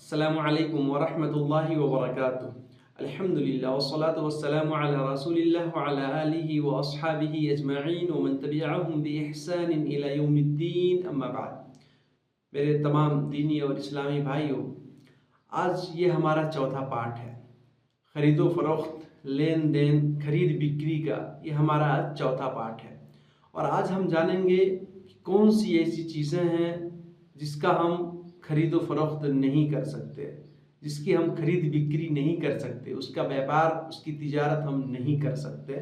अस्सलामु अलैकुम वरहमतुल्लाहि वबरकातुहू। अल्हम्दुलिल्लाह वस्सलातु वस्सलामु अला रसूलिल्लाह व अला आलिहि व अस्हाबिहि अजमईन व मन तबिअहुम बि इहसान इला यौमिद्दीन, अम्मा बाद। मेरे तमाम दीनी और इस्लामी भाइयों, आज ये हमारा चौथा पार्ट है। ख़रीदो फरोख्त, लेन देन, खरीद बिक्री का ये हमारा आज चौथा पार्ट है। और आज हम जानेंगे कि कौन सी ऐसी चीज़ें हैं जिसका हम खरीदो फरोख्त नहीं कर सकते, जिसकी हम खरीद बिक्री नहीं कर सकते, उसका व्यापार, उसकी तिजारत हम नहीं कर सकते।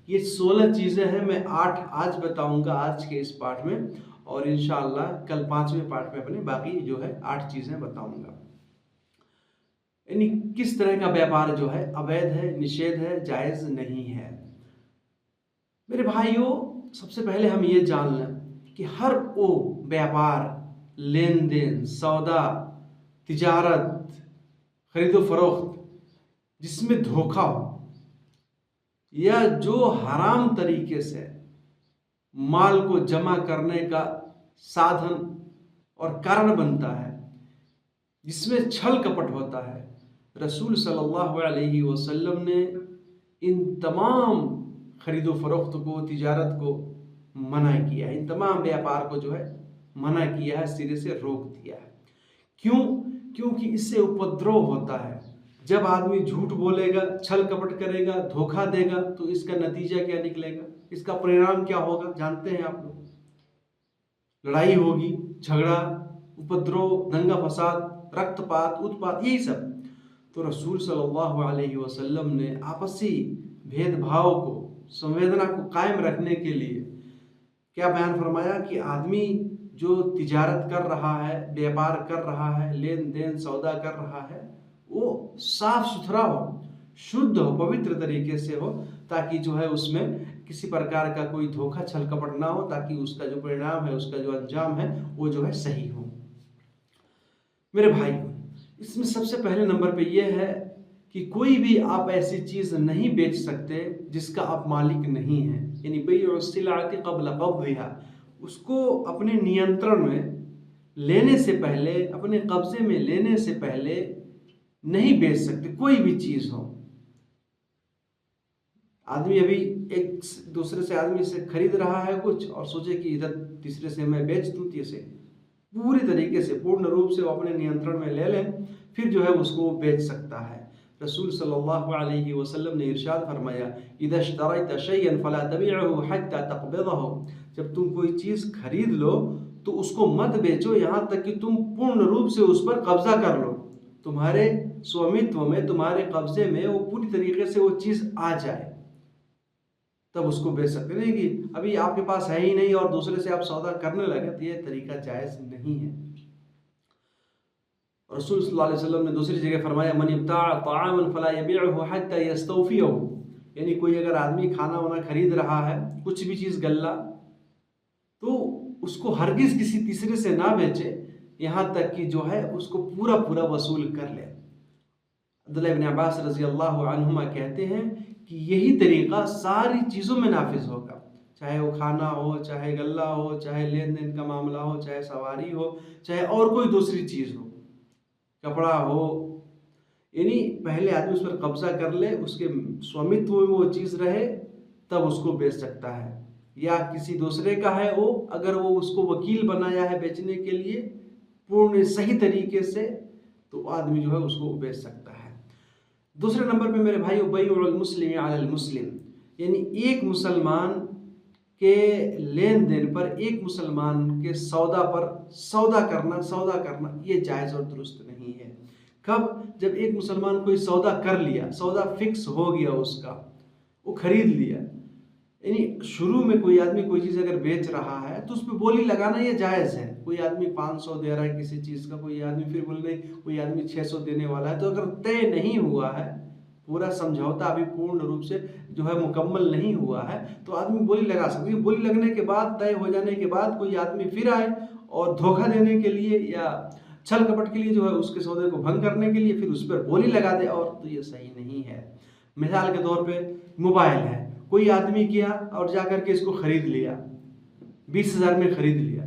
ये 16 चीज़ें हैं। मैं 8 आज बताऊंगा आज के इस पार्ट में, और इंशाअल्लाह कल 5वें पार्ट में अपने बाकी जो है 8 चीज़ें बताऊंगा। यानी किस तरह का व्यापार जो है अवैध है, निषेध है, जायज़ नहीं है। मेरे भाइयों, सबसे पहले हम ये जान लें कि हर वो व्यापार, लेन देन, सौदा, तिजारत, खरीदो फरोख्त जिसमें धोखा हो या जो हराम तरीके से माल को जमा करने का साधन और कारण बनता है, जिसमें छल कपट होता है, रसूल सल्लल्लाहु अलैहि वसल्लम ने इन तमाम खरीदो फरोख्त को, तिजारत को मना किया है। इन तमाम व्यापार को जो है मना किया है, सिरे से रोक दिया है। क्यों? क्योंकि इससे उपद्रव होता है। जब आदमी झूठ बोलेगा, छल कपट करेगा, धोखा देगा, तो इसका नतीजा क्या निकलेगा, इसका परिणाम क्या होगा, जानते हैं आप लोग। लड़ाई होगी, झगड़ा, उपद्रव, दंगा फसाद, रक्तपात, उत्पात, यही सब। तो रसूल सल्लल्लाहु अलैहि वसल्लम ने आपसी भेदभाव को, संवेदना को कायम रखने के लिए क्या बयान फरमाया कि आदमी जो तिजारत कर रहा है, व्यापार कर रहा है, लेन देन सौदा कर रहा है, वो साफ सुथरा हो, शुद्ध हो, पवित्र तरीके से हो, ताकि जो है उसमें किसी प्रकार का कोई धोखा छल कपट ना हो, ताकि उसका जो परिणाम है, उसका जो अंजाम है, वो जो है सही हो। मेरे भाई, इसमें सबसे पहले नंबर पे ये है कि कोई भी आप ऐसी चीज़ नहीं बेच सकते जिसका आप मालिक नहीं है। यानी बैउ सिलाअति क़ब्ल क़ब्ज़िहा, उसको अपने नियंत्रण में लेने से पहले, अपने कब्जे में लेने से पहले नहीं बेच सकते। कोई भी चीज़ हो, आदमी अभी एक दूसरे से आदमी से खरीद रहा है कुछ और सोचे कि इधर तीसरे से मैं बेच दूँ, तीसरे पूरी तरीके से पूर्ण रूप से वो अपने नियंत्रण में ले लें, फिर जो है उसको बेच सकता है। रसूल सल्लल्लाहु अलैहि वसल्लम ने इरशाद फरमाया, इज़ा इश्तरैत शैयन फला तबीअहु हत्ता तक़बिदहु, जब तुम कोई चीज़ खरीद लो तो उसको मत बेचो यहाँ तक कि तुम पूर्ण रूप से उस पर कब्जा कर लो, तुम्हारे स्वामित्व में, तुम्हारे कब्जे में वो पूरी तरीके से वो चीज़ आ जाए, तब उसको बेच सकते। नहीं कि अभी आपके पास है ही नहीं और दूसरे से आप सौदा करने लगे, तो ये तरीका जायज़ नहीं है। रसूल सल्लल्लाहु अलैहि वसल्लम ने दूसरी जगह फरमाया, मन इब्ताअ ताअमन फला यबीअहु हत्ता यस्तौफियहु, यानी कोई अगर आदमी खाना वाना खरीद रहा है, कुछ भी चीज़ गल्ला, तो उसको हरगिज़ किसी तीसरे से ना बेचे यहाँ तक कि जो है उसको पूरा पूरा वसूल कर ले। अब्दुल्लाह इब्न अब्बास रज़ी अल्लाहु अन्हुमा कहते हैं कि यही तरीक़ा सारी चीज़ों में नाफिज होगा, चाहे वो खाना हो, चाहे गल्ला हो, चाहे लेन देन का मामला हो, चाहे सवारी हो, चाहे और कोई दूसरी चीज़ हो, कपड़ा हो। यानी पहले आदमी उस पर कब्जा कर ले, उसके स्वामित्व में वो चीज़ रहे, तब उसको बेच सकता है। या किसी दूसरे का है वो, अगर वो उसको वकील बनाया है बेचने के लिए पूर्ण सही तरीके से, तो आदमी जो है उसको बेच सकता है। दूसरे नंबर पे मेरे भाई, बैउल मुस्लिम अलल मुस्लिम, यानी एक मुसलमान के लेन देन पर, एक मुसलमान के सौदा पर सौदा करना ये जायज़ और दुरुस्त नहीं है। कब? जब एक मुसलमान कोई सौदा कर लिया, सौदा फिक्स हो गया उसका, वो खरीद लिया। यानी शुरू में कोई आदमी कोई चीज़ अगर बेच रहा है तो उस पर बोली लगाना ये जायज़ है। कोई आदमी 500 दे रहा है किसी चीज़ का, कोई आदमी फिर बोल रहे, कोई आदमी 600 देने वाला है, तो अगर तय नहीं हुआ है, पूरा समझौता अभी पूर्ण रूप से जो है मुकम्मल नहीं हुआ है, तो आदमी बोली लगा सकते हैं। बोली लगने के बाद, तय हो जाने के बाद कोई आदमी फिर आए और धोखा देने के लिए या छल कपट के लिए जो है उसके सौदे को भंग करने के लिए फिर उस पर बोली लगा दे, और तो ये सही नहीं है। मिसाल के तौर पे मोबाइल है, कोई आदमी किया और जाकर के इसको खरीद लिया, 20,000 में खरीद लिया।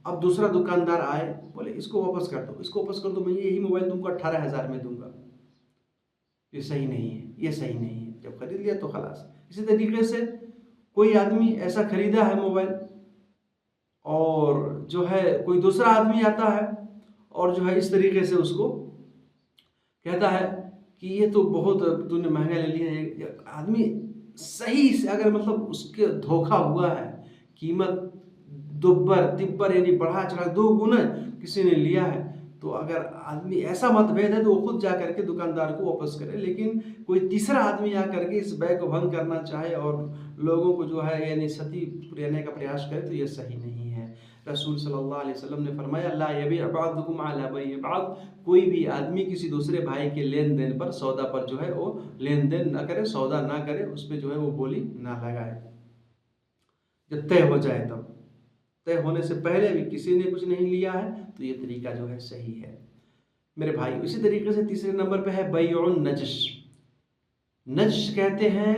अब दूसरा दुकानदार आए, बोले इसको वापस कर दो, इसको वापस कर दो, मैं यही मोबाइल तुमको 18,000 में दूंगा, ये सही नहीं है, ये सही नहीं है। जब खरीद लिया तो खलास। इसी तरीके से कोई आदमी ऐसा खरीदा है मोबाइल, और जो है कोई दूसरा आदमी आता है और जो है इस तरीके से उसको कहता है कि ये तो बहुत तूने महंगा ले लिया है। आदमी सही से अगर मतलब उसके धोखा हुआ है, कीमत दुब्बर तिब्बर यानी बढ़ा चढ़ा 2 गुना किसी ने लिया है, तो अगर आदमी ऐसा मतभेद है तो वो खुद जा करके दुकानदार को वापस करे। लेकिन कोई तीसरा आदमी आ करके इस बैय को भंग करना चाहे और लोगों को जो है यानी सती रहने का प्रयास करे, तो ये सही नहीं है। रसूल सल्लल्लाहु अलैहि वसल्लम ने फरमाया, ला यबी बअदुकुम अला बैइ बअद, कोई भी आदमी किसी दूसरे भाई के लेन देन पर, सौदा पर जो है वो लेन देन ना करे, सौदा ना करे, उस पर जो है वो बोली ना लगाए जब तय हो जाए। तब तय होने से पहले भी किसी ने कुछ नहीं लिया है तो ये तरीका जो है सही है मेरे भाई। इसी तरीके से तीसरे नंबर पे है बैउन नजश। नजश कहते हैं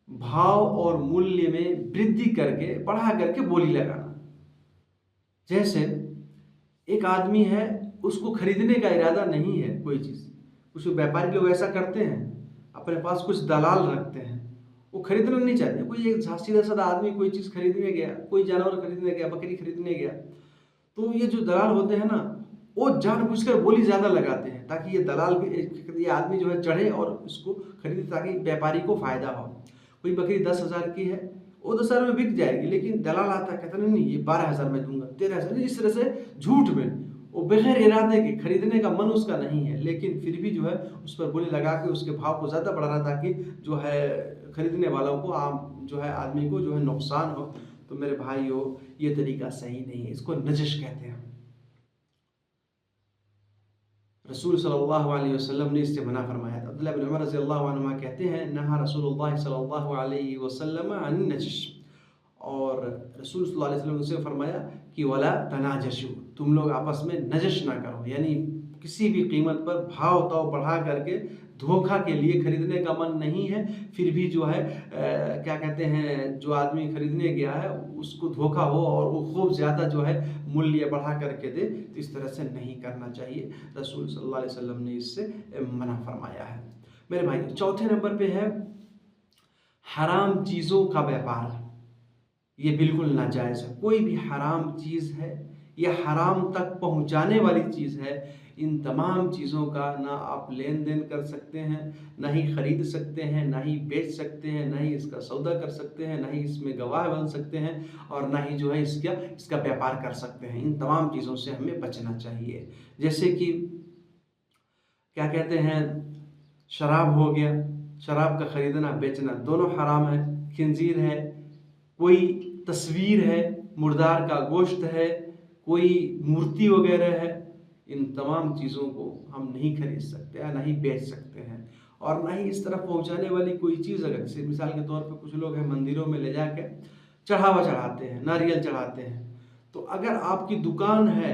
भाव और मूल्य में वृद्धि करके, बढ़ा करके बोली लगाना। जैसे एक आदमी है, उसको खरीदने का इरादा नहीं है कोई चीज़, कुछ व्यापारी लोग ऐसा करते हैं, अपने पास कुछ दलाल रखते हैं, वो खरीदना नहीं चाहते। कोई एक सीधा साधा आदमी कोई चीज़ खरीदने गया, कोई जानवर खरीदने गया, बकरी खरीदने गया, तो ये जो दलाल होते हैं ना, वो जानबूझकर बोली ज़्यादा लगाते हैं ताकि ये दलाल भी, ये आदमी जो है चढ़े और इसको खरीदे ताकि व्यापारी को फ़ायदा हो। कोई बकरी 10,000 की है, वो 10,000 में बिक जाएगी, लेकिन दलाल आता है कहता नहीं ये 12,000 में दूंगा, 13,000, इस तरह से झूठ में, वो बगैर इरादे के, खरीदने का मन उसका नहीं है, लेकिन फिर भी जो है उस पर बोली लगा के उसके भाव को ज़्यादा बढ़ा रहा ताकि जो है खरीदने वालों को, आम जो है आदमी को जो है नुकसान हो। तो मेरे भाइयों, ये तरीका सही नहीं है, इसको नजश कहते हैं। रसूल सल्लल्लाहु अलैहि वसल्लम ने इससे मना फरमाया था। अब्दुल्लाह बिन उमर रज़ियल्लाहु अन्हुमा कहते हैं, नहा रसूलुल्लाह सल्लल्लाहु अलैहि वसल्लम अन नजश, और रसूल सल्लल्लाहु अलैहि वसल्लम ने उसे फरमाया कि वला तनाजशु, तुम लोग आपस में नजश ना करो, यानी किसी भी कीमत पर भाव ताव बढ़ा करके धोखा के लिए, खरीदने का मन नहीं है फिर भी जो है क्या कहते हैं, जो आदमी खरीदने गया है उसको धोखा हो और वो खूब ज़्यादा जो है मूल्य बढ़ा करके दे, तो इस तरह से नहीं करना चाहिए। रसूल सल्लल्लाहु अलैहि वसल्लम ने इससे मना फरमाया है मेरे भाई। चौथे नंबर पे है हराम चीज़ों का व्यापार। ये बिल्कुल नाजायज़ है। कोई भी हराम चीज़ है या हराम तक पहुंचाने वाली चीज़ है, इन तमाम चीज़ों का ना आप लेन देन कर सकते हैं, ना ही खरीद सकते हैं, ना ही बेच सकते हैं, ना ही इसका सौदा कर सकते हैं, ना ही इसमें गवाह बन सकते हैं, और ना ही जो है इसका व्यापार कर सकते हैं। इन तमाम चीज़ों से हमें बचना चाहिए। जैसे कि क्या कहते हैं, शराब हो गया, शराब का खरीदना बेचना दोनों हराम है। खिंजीर है, कोई तस्वीर है, मुर्दार का गोश्त है, कोई मूर्ति वगैरह है, इन तमाम चीज़ों को हम नहीं खरीद सकते हैं, ना ही बेच सकते हैं, और ना ही इस तरफ पहुंचाने वाली कोई चीज़। अगर जैसे मिसाल के तौर पे कुछ लोग हैं मंदिरों में ले जाके चढ़ावा चढ़ाते हैं, नारियल चढ़ाते हैं, तो अगर आपकी दुकान है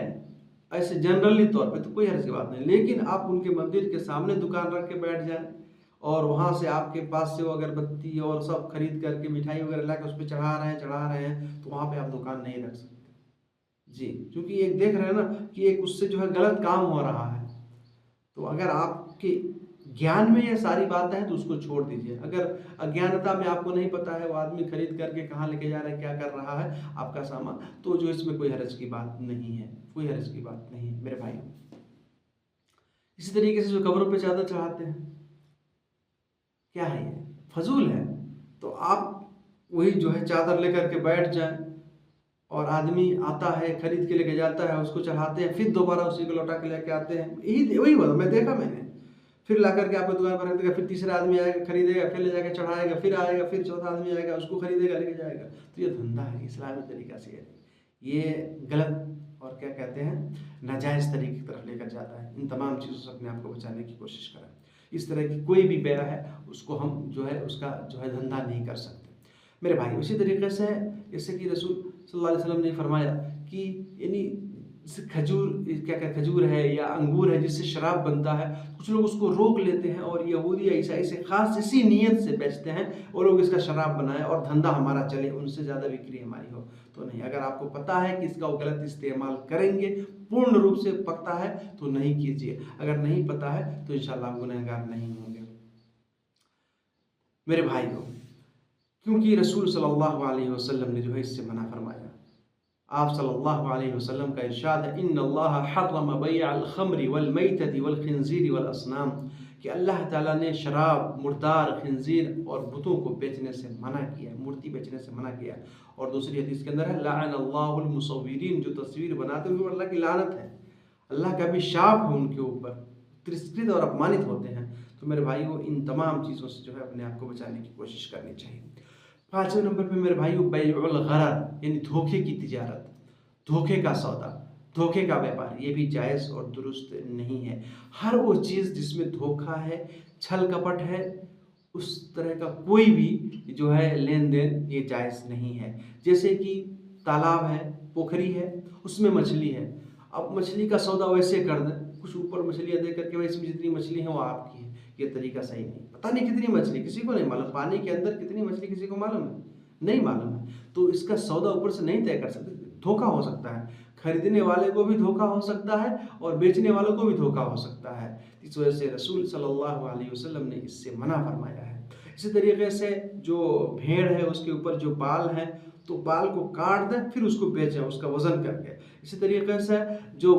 ऐसे जनरली तौर पे तो कोई हर्ज की बात नहीं, लेकिन आप उनके मंदिर के सामने दुकान रख के बैठ जाएं और वहाँ से आपके पास से वो अगरबत्ती और सब खरीद करके मिठाई वगैरह ला के उस पर चढ़ा रहे हैं, तो वहाँ पे आप दुकान नहीं रख सकते जी, क्योंकि एक देख रहे हैं ना कि एक उससे जो है गलत काम हो रहा है। तो अगर आपके ज्ञान में ये सारी बातें हैं तो उसको छोड़ दीजिए। अगर अज्ञानता में आपको नहीं पता है वो आदमी खरीद करके कहाँ लेके जा रहा है, क्या कर रहा है आपका सामान, तो जो इसमें कोई हर्ज की बात नहीं है, कोई हर्ज की बात नहीं है मेरे भाई। इसी तरीके से जो कब्रों पे चादर चढ़ाते हैं, क्या है ये? फजूल है। तो आप वही जो है चादर लेकर के बैठ जाएं, और आदमी आता है खरीद के लेके जाता है, उसको चढ़ाते हैं, फिर दोबारा उसी को लौटा के लेके आते हैं। यही वही बात मैं देखा मैंने, फिर ला करके आपको दुकान पर रख देगा, फिर तीसरा आदमी आएगा खरीदेगा, फिर ले जाकर चढ़ाएगा, फिर आएगा, फिर चौथा आदमी आएगा उसको खरीदेगा लेके जाएगा। तो ये धंधा है, इस्लामी तरीका से है, ये गलत और क्या कहते हैं नाजायज़ तरीके की तरफ लेकर जाता है। इन तमाम चीज़ों से अपने आप को बचाने की कोशिश करें। इस तरह की कोई भी बेया है उसको हम जो है उसका जो है धंधा नहीं कर सकते मेरे भाई। उसी तरीके से जैसे कि रसूल सल्लल्लाहु अलैहि वसल्लम ने फरमाया कि यानी जैसे खजूर, क्या क्या खजूर है या अंगूर है जिससे शराब बनता है, कुछ लोग उसको रोक लेते हैं और यहूदी या ईसाई से खास इसी नीयत से बेचते हैं वो लोग इसका शराब बनाए और धंधा हमारा चले, उनसे ज़्यादा बिक्री हमारी हो। तो नहीं, अगर आपको पता है कि इसका वो गलत इस्तेमाल करेंगे, पूर्ण रूप से पता है तो नहीं कीजिए, अगर नहीं पता है तो इंशाल्लाह गुनहगार नहीं होंगे। मेरे भाइयों, क्योंकि रसूल सल्लल्लाहु अलैहि वसल्लम ने जो है इससे मना फरमाया। आप सल्लल्लाहु अलैहि वसल्लम का इरशाद है, इन्नल्लाह हर्रम बैअल खम्रि वल मैतति वल खिंजीर वल असनाम, कि अल्लाह ताला ने शराब, मुर्दार, खिंजीर और बुतों को बेचने से मना किया, मूर्ति बेचने से मना किया। और दूसरी हदीस के अंदर है, लाअनल्लाहुल मुसव्विरीन, जो तस्वीर बनाते हैं अल्लाह की लानत है, अल्लाह का भी शाप है उनके ऊपर, तिरस्कृत और अपमानित होते हैं। तो मेरे भाइयों, इन तमाम चीज़ों से जो है अपने आप को बचाने की कोशिश करनी चाहिए। 5वें नंबर पे मेरे भाइयों, बैउल गरर, यानी धोखे की तिजारत, धोखे का सौदा, धोखे का व्यापार, ये भी जायज़ और दुरुस्त नहीं है। हर वो चीज़ जिसमें धोखा है, छल कपट है, उस तरह का कोई भी जो है लेन देन ये जायज़ नहीं है। जैसे कि तालाब है, पोखरी है, उसमें मछली है, अब मछली का सौदा वैसे कर दें, कुछ ऊपर मछलियाँ दे करके भाई इसमें जितनी मछली है वो आपकी है, ये तरीका सही नहीं। पता नहीं कितनी मछली, किसी को नहीं मालूम, पानी के अंदर कितनी मछली किसी को मालूम है? नहीं मालूम है। तो इसका सौदा ऊपर से नहीं तय कर सकते, धोखा हो सकता है, खरीदने वाले को भी धोखा हो सकता है और बेचने वालों को भी धोखा हो सकता है। इस वजह से रसूल सल्लल्लाहु अलैहि वसल्लम ने इससे मना फरमाया है। इसी तरीके से जो भेड़ है उसके ऊपर जो बाल है, तो बाल को काट दें फिर उसको बेचें उसका वजन करके। इसी तरीके से जो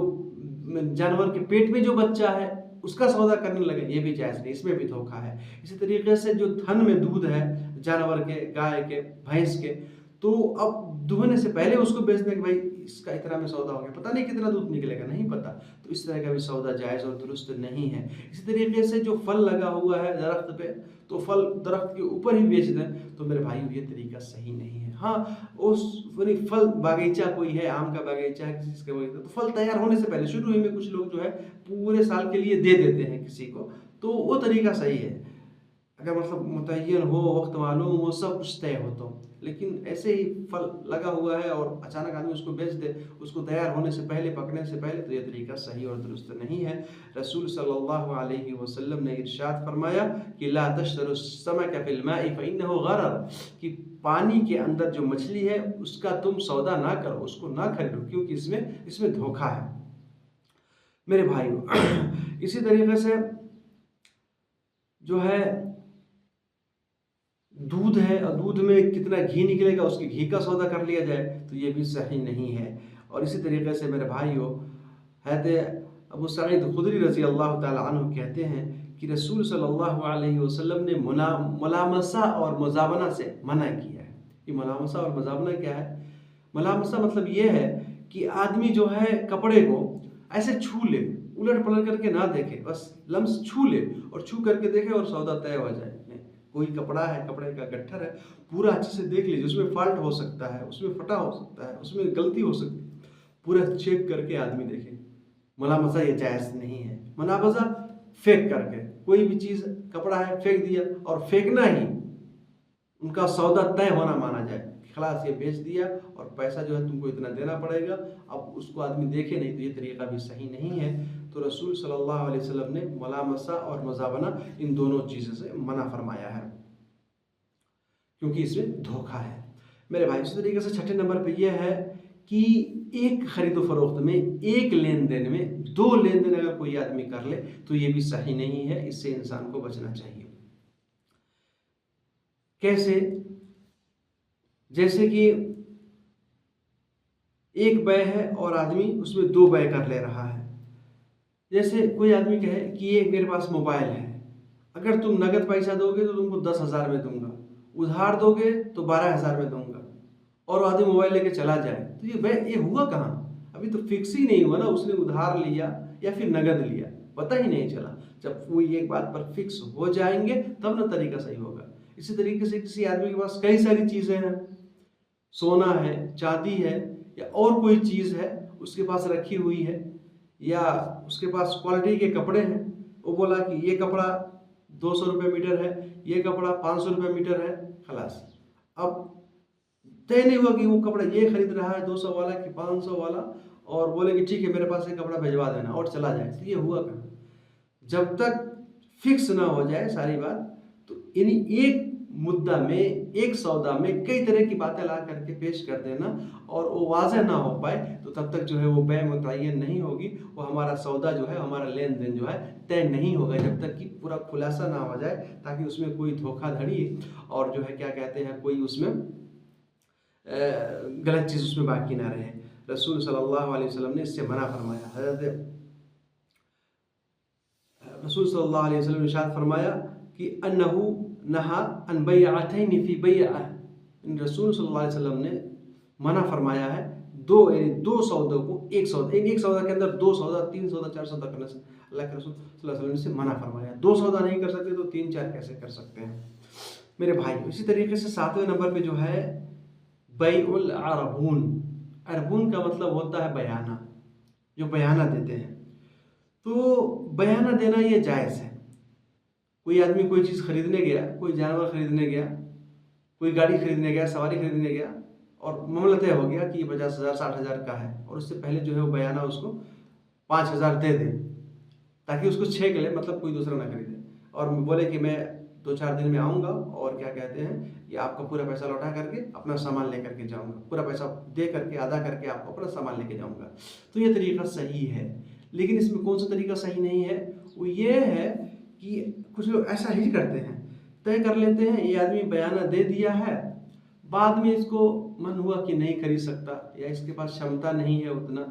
जानवर के पेट में जो बच्चा है उसका सौदा करने लगे, ये भी जायज़ नहीं, इसमें भी धोखा है। इसी तरीके से जो थन में दूध है जानवर के, गाय के, भैंस के, तो अब दुहने से पहले उसको बेच दें कि भाई इसका इतना में सौदा हो गया, पता नहीं कितना दूध निकलेगा, नहीं पता, तो इस तरह का भी सौदा जायज़ और दुरुस्त नहीं है। इसी तरीके से जो फल लगा हुआ है दरख्त पे, तो फल दरख्त के ऊपर ही बेच दें, तो मेरे भाई ये तरीका सही नहीं है। हाँ, उस फल बागीचा कोई है, आम का बागीचा है, किसी का बागीचा, तो फल तैयार होने से पहले शुरू ही में कुछ लोग जो है पूरे साल के लिए दे देते हैं किसी को, तो वो तरीका सही है। अगर मतलब मुतय्यन हो, वक्त मालूम हो, सब कुछ तय हो तो। लेकिन ऐसे ही फल लगा हुआ है और अचानक आदमी उसको बेच दे, उसको तैयार होने से पहले, पकने से पहले, तो ये तरीका सही और दुरुस्त नहीं है। रसूल सल्लल्लाहु अलैहि वसल्लम ने इरशाद फरमाया कि ला तश्तरू समक फिल माई फइन्नहु गरर, कि पानी के अंदर जो मछली है उसका तुम सौदा ना करो, उसको ना खरीदो, क्योंकि इसमें धोखा है। मेरे भाइयों, इसी तरीके से जो है दूध है और दूध में कितना घी निकलेगा उसके घी का सौदा कर लिया जाए, तो ये भी सही नहीं है। और इसी तरीके से मेरे भाइयों, हैत अबू सईद खुदरी रज़ी अल्लाह ताला अन्हु कहते हैं कि रसूल सल्लल्लाहु अलैहि वसल्लम ने मुलामसा और मुजावना से मना किया है। ये मुलामसा और मुजावना क्या है? मुलामसा मतलब ये है कि आदमी जो है कपड़े को ऐसे छू ले, उलट पलट करके ना देखे, बस लम्स छू ले और छू करके देखे और सौदा तय हो जाए। कोई कपड़ा है, कपड़े का गट्ठर है, पूरा अच्छे से देख लीजिए, उसमें फॉल्ट हो सकता है, उसमें फटा हो सकता है, उसमें गलती हो सकती है, पूरा चेक करके आदमी देखे। मुलामसा ये जायज़ नहीं है। मुनाबजा फेंक करके, कोई भी चीज़, कपड़ा है फेंक दिया, और फेंकना ही उनका सौदा तय होना माना जाए, खलास ये बेच दिया और पैसा जो है तुमको इतना देना पड़ेगा, अब उसको आदमी देखे नहीं, तो ये तरीका भी सही नहीं है। तो रसूल सल्लल्लाहु अलैहि वसल्लम ने मुलामसा और मुजावना इन दोनों चीज़ों से मना फरमाया है, क्योंकि इसमें धोखा है। मेरे भाई, इसी तरीके से 6ठे नंबर पे यह है कि एक खरीदो फरोख्त में, एक लेन देन में 2 लेन देन अगर कोई आदमी कर ले तो ये भी सही नहीं है, इससे इंसान को बचना चाहिए। कैसे? जैसे कि एक बै है और आदमी उसमें 2 बै कर ले रहा है। जैसे कोई आदमी कहे कि ये मेरे पास मोबाइल है, अगर तुम नगद पैसा दोगे तो तुमको 10,000 में दूंगा, उधार दोगे तो 12,000 में दूंगा, और आदमी मोबाइल लेके चला जाए, तो ये हुआ कहाँ? अभी तो फिक्स ही नहीं हुआ ना, उसने उधार लिया या फिर नगद लिया, पता ही नहीं चला। जब वो एक बात पर फिक्स हो जाएंगे तब ना तरीका सही होगा। इसी तरीके से किसी आदमी के पास कई सारी चीज़ें हैं, सोना है, चांदी है, या और कोई चीज़ है उसके पास रखी हुई है, या उसके पास क्वालिटी के कपड़े हैं, वो बोला कि ये कपड़ा 200 रुपये मीटर है, ये कपड़ा 500 रुपये मीटर है, खलास। अब तय नहीं हुआ कि वो कपड़ा ये खरीद रहा है 200 वाला कि 500 वाला, और बोले कि ठीक है मेरे पास एक कपड़ा भिजवा देना और चला जाए, तो ये हुआ कहाँ। जब तक फिक्स ना हो जाए सारी बात, तो यानी एक मुद्दा में, एक सौदा में कई तरह की बातें ला करके पेश कर देना और वो वाज़ेह ना हो पाए, तो तब तक जो है वो बै मुतय्यन नहीं होगी, वो हमारा सौदा जो है, हमारा लेन देन जो है तय नहीं होगा जब तक कि पूरा खुलासा ना हो जाए, ताकि उसमें कोई धोखाधड़ी और जो है क्या कहते हैं कोई उसमें गलत चीज़ उसमें बाकी ना रहे। रसूल सल्लल्लाहु अलैहि वसल्लम ने इससे मना फरमाया। रसूल सल्लल्लाहु अलैहि वसल्लम ने इरशाद फरमाया कि अन्नहु नहा अन बैअतैन फी बैअ। रसूल सल्लल्लाहु अलैहि वसल्लम ने मना फरमाया है दो सौदों को एक सौदा के अंदर 2 सौदा, 3 सौदा, 4 सौदा करने से। अल्लाह के रसूल सल्लल्लाहु अलैहि वसल्लम ने इसे मना फरमाया। 2 सौदा नहीं कर सकते तो 3-4 कैसे कर सकते हैं मेरे भाई। इसी तरीके से 7वें नंबर पे जो है बैउल अरबून। अरबून का मतलब होता है बयाना, जो बयाना देते हैं। तो बयाना देना ये जायज़ है। कोई आदमी कोई चीज़ खरीदने गया, कोई जानवर खरीदने गया, कोई गाड़ी खरीदने गया, सवारी खरीदने गया और मामला तय हो गया कि ये 50,000 60,000 का है, और उससे पहले जो है वो बयाना उसको 5,000 दे दे, ताकि उसको छेक ले, मतलब कोई दूसरा ना खरीदे, और बोले कि मैं 2-4 दिन में आऊँगा और क्या कहते हैं ये आपका पूरा पैसा लौटा करके अपना सामान लेकर के जाऊँगा, पूरा पैसा दे करके अदा करके आपको अपना सामान लेके जाऊँगा। तो ये तरीका सही है। लेकिन इसमें कौन सा तरीका सही नहीं है, वो ये है कि कुछ लोग ऐसा ही करते हैं, तय कर लेते हैं ये आदमी बयाना दे दिया है, बाद में इसको मन हुआ कि नहीं खरीद सकता या इसके पास क्षमता नहीं है उतना,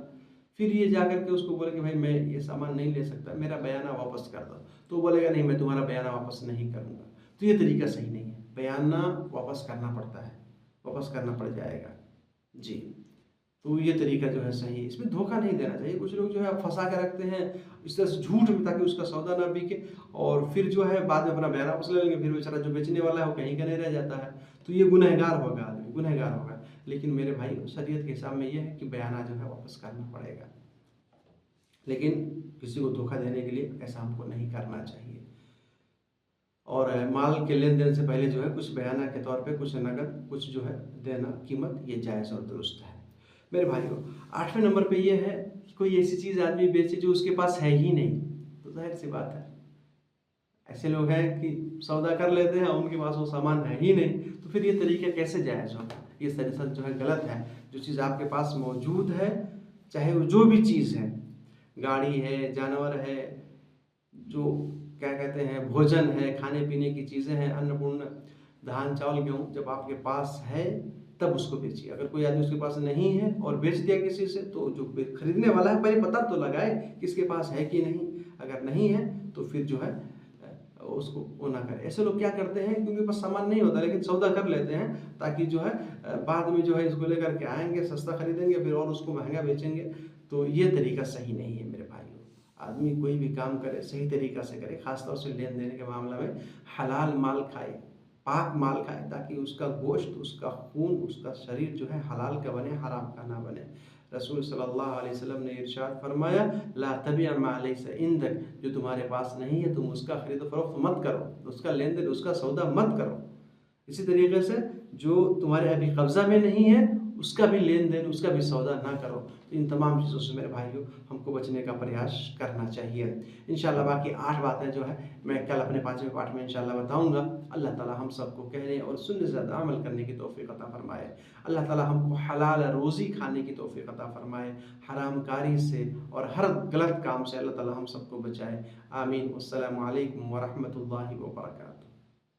फिर ये जाकर के उसको बोले कि भाई मैं ये सामान नहीं ले सकता, मेरा बयाना वापस कर दो, तो बोलेगा नहीं मैं तुम्हारा बयाना वापस नहीं करूँगा। तो ये तरीका सही नहीं है, बयाना वापस करना पड़ता है, वापस करना पड़ जाएगा जी। तो ये तरीका जो है सही है, इसमें धोखा नहीं देना चाहिए। कुछ लोग जो है फंसा के रखते हैं इस तरह से झूठ में, ताकि उसका सौदा ना बिके, और फिर जो है बाद में अपना बयाना वापस ले लेंगे, फिर बेचारा जो बेचने वाला है वो कहीं का नहीं रह जाता है, तो ये गुनहगार होगा, आदमी गुनहगार होगा। लेकिन मेरे भाई शरीयत के हिसाब में ये है कि बयाना जो है वापस करना पड़ेगा, लेकिन किसी को धोखा देने के लिए ऐसा हमको नहीं करना चाहिए। और माल के लेन देन से पहले जो है कुछ बयाना के तौर पे कुछ नगद, कुछ जो है देना कीमत, ये जायज़ और दुरुस्त है मेरे भाइयों। 8वें नंबर पे ये है कि कोई ऐसी चीज़ आदमी बेचे जो उसके पास है ही नहीं, तो जाहिर सी बात है ऐसे लोग हैं कि सौदा कर लेते हैं और उनके पास वो सामान है ही नहीं, तो फिर ये तरीका कैसे जायज़ होगा। ये सरासर जो है गलत है। जो चीज़ आपके पास मौजूद है, चाहे वो जो भी चीज़ है, गाड़ी है, जानवर है, जो क्या कहते हैं भोजन है, खाने पीने की चीज़ें हैं, अन्नपूर्ण धान चावल गेहूँ, जब आपके पास है तब उसको बेचिए। अगर कोई आदमी उसके पास नहीं है और बेच दिया किसी से, तो जो खरीदने वाला है पहले पता तो लगाए कि इसके पास है कि नहीं। अगर नहीं है तो फिर जो है उसको वो ना करे। ऐसे लोग क्या करते हैं कि उनके पास सामान नहीं होता लेकिन सौदा कर लेते हैं, ताकि जो है बाद में जो है इसको लेकर के आएंगे, सस्ता खरीदेंगे, फिर और उसको महंगा बेचेंगे। तो ये तरीका सही नहीं है मेरे भाइयों। आदमी कोई भी काम करे सही तरीका से करे, खासतौर से लेन देन के मामला में हलाल माल खाए, पाक माल खाए, ताकि उसका गोश्त, उसका खून, उसका शरीर जो है हलाल का बने, हराम का ना बने। रसूल सल्लल्लाहु अलैहि वसल्लम ने इरशाद फरमाया, ला तबिअ मा लैसा इंदक, जो तुम्हारे पास नहीं है तुम उसका खरीद फरोख्त मत करो, उसका लेन देन, उसका सौदा मत करो। इसी तरीके से जो तुम्हारे अभी कब्जा में नहीं है उसका भी लेन देन, उसका भी सौदा ना करो। तो इन तमाम चीज़ों से मेरे भाइयों हमको बचने का प्रयास करना चाहिए। इंशाल्लाह बाकी 8 बातें जो है मैं कल अपने 5वें पाठ में इंशाल्लाह बताऊंगा। अल्लाह ताला हम सबको कहने और सुनने से ज़्यादा अमल करने की तौफीक अता फरमाए। अल्लाह ताला हमको हलाल रोज़ी खाने की तौफीक अता फरमाए, हरामकारी से और हर गलत काम से अल्लाह ताला हम सबको बचाए। आमीन। अस्सलामु अलैकुम व रहमतुल्लाहि व बरकातहू।